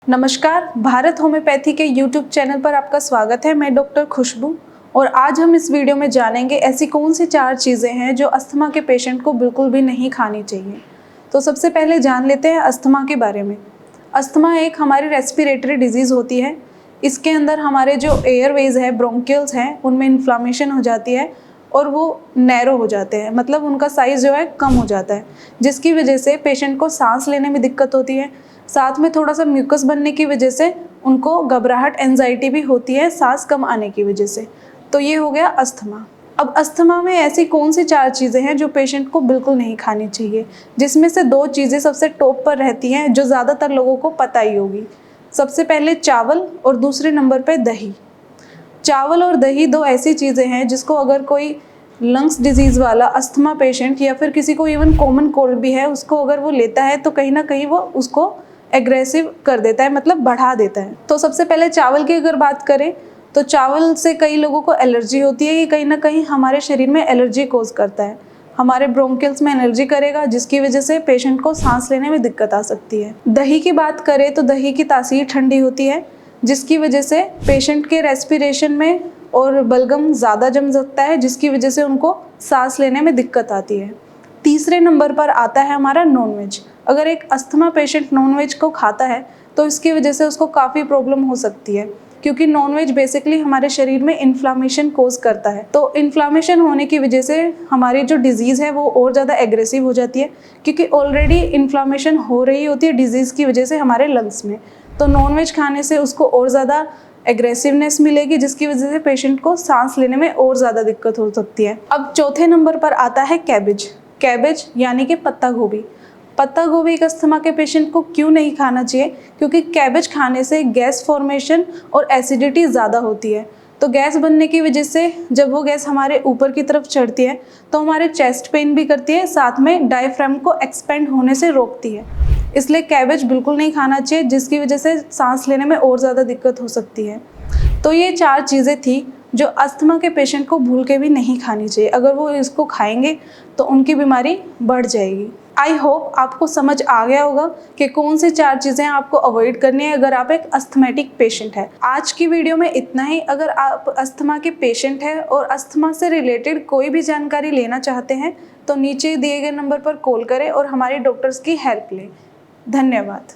नमस्कार, भारत होम्योपैथी के YouTube channel पर आपका स्वागत है। मैं डॉक्टर खुशबू और आज हम इस वीडियो में जानेंगे ऐसी कौन सी 4 चीज़ें हैं जो अस्थमा के पेशेंट को बिल्कुल भी नहीं खानी चाहिए। तो सबसे पहले जान लेते हैं अस्थमा के बारे में। अस्थमा एक हमारी रेस्पिरेटरी डिजीज़ होती है। इसके अंदर हमारे जो एयरवेज है, ब्रोंकियल्स हैं, उनमें इन्फ्लामेशन हो जाती है और वो नैरो हो जाते हैं, मतलब उनका साइज़ जो है कम हो जाता है, जिसकी वजह से पेशेंट को सांस लेने में दिक्कत होती है। साथ में थोड़ा सा म्यूकस बनने की वजह से उनको घबराहट, एंजाइटी भी होती है सांस कम आने की वजह से। तो ये हो गया अस्थमा। अब अस्थमा में ऐसी कौन सी 4 चीज़ें हैं जो पेशेंट को बिल्कुल नहीं खानी चाहिए, जिसमें से 2 चीज़ें सबसे टॉप पर रहती हैं जो ज़्यादातर लोगों को पता ही होगी। सबसे पहले चावल और दूसरे नंबर पे दही। चावल और दही 2 ऐसी चीज़ें हैं जिसको अगर कोई लंग्स डिजीज़ वाला अस्थमा पेशेंट या फिर किसी को इवन कॉमन कोल्ड भी है, उसको अगर वो लेता है तो कहीं ना कहीं वो उसको एग्रेसिव कर देता है, मतलब बढ़ा देता है। तो सबसे पहले चावल की अगर बात करें तो चावल से कई लोगों को एलर्जी होती है। ये कहीं ना कहीं हमारे शरीर में एलर्जी कोज करता है, हमारे ब्रोंकियल्स में एनर्जी करेगा, जिसकी वजह से पेशेंट को सांस लेने में दिक्कत आ सकती है। दही की बात करें तो दही की तासीर ठंडी होती है, जिसकी वजह से पेशेंट के रेस्पिरेशन में और बलगम ज़्यादा जम सकता है, जिसकी वजह से उनको सांस लेने में दिक्कत आती है। तीसरे नंबर पर आता है हमारा नॉनवेज। अगर एक अस्थमा पेशेंट नॉनवेज को खाता है तो इसकी वजह से उसको काफ़ी प्रॉब्लम हो सकती है, क्योंकि नॉनवेज बेसिकली हमारे शरीर में इन्फ्लामेशन कोज करता है। तो इन्फ्लामेशन होने की वजह से हमारी जो डिजीज़ है वो और ज़्यादा एग्रेसिव हो जाती है, क्योंकि ऑलरेडी इन्फ्लामेशन हो रही होती है डिजीज़ की वजह से हमारे लंग्स में। तो नॉनवेज खाने से उसको और ज़्यादा एग्रेसिवनेस मिलेगी, जिसकी वजह से पेशेंट को सांस लेने में और ज़्यादा दिक्कत हो सकती है। अब चौथे नंबर पर आता है कैबेज। कैबेज यानी कि पत्ता गोभी। पत्ता गोभी एक अस्थमा के पेशेंट को क्यों नहीं खाना चाहिए? क्योंकि कैबेज खाने से गैस फॉर्मेशन और एसिडिटी ज़्यादा होती है। तो गैस बनने की वजह से जब वो गैस हमारे ऊपर की तरफ चढ़ती है तो हमारे चेस्ट पेन भी करती है, साथ में डायफ्राम को एक्सपेंड होने से रोकती है। इसलिए कैबेज बिल्कुल नहीं खाना चाहिए, जिसकी वजह से सांस लेने में और ज़्यादा दिक्कत हो सकती है। तो ये 4 चीज़ें थी जो अस्थमा के पेशेंट को भूल के भी नहीं खानी चाहिए। अगर वो इसको खाएंगे तो उनकी बीमारी बढ़ जाएगी। आई होप आपको समझ आ गया होगा कि कौन सी 4 चीज़ें आपको अवॉइड करनी है अगर आप एक अस्थमेटिक पेशेंट है। आज की वीडियो में इतना ही। अगर आप अस्थमा के पेशेंट हैं और अस्थमा से रिलेटेड कोई भी जानकारी लेना चाहते हैं तो नीचे दिए गए नंबर पर कॉल करें और हमारे डॉक्टर्स की हेल्प लें। धन्यवाद।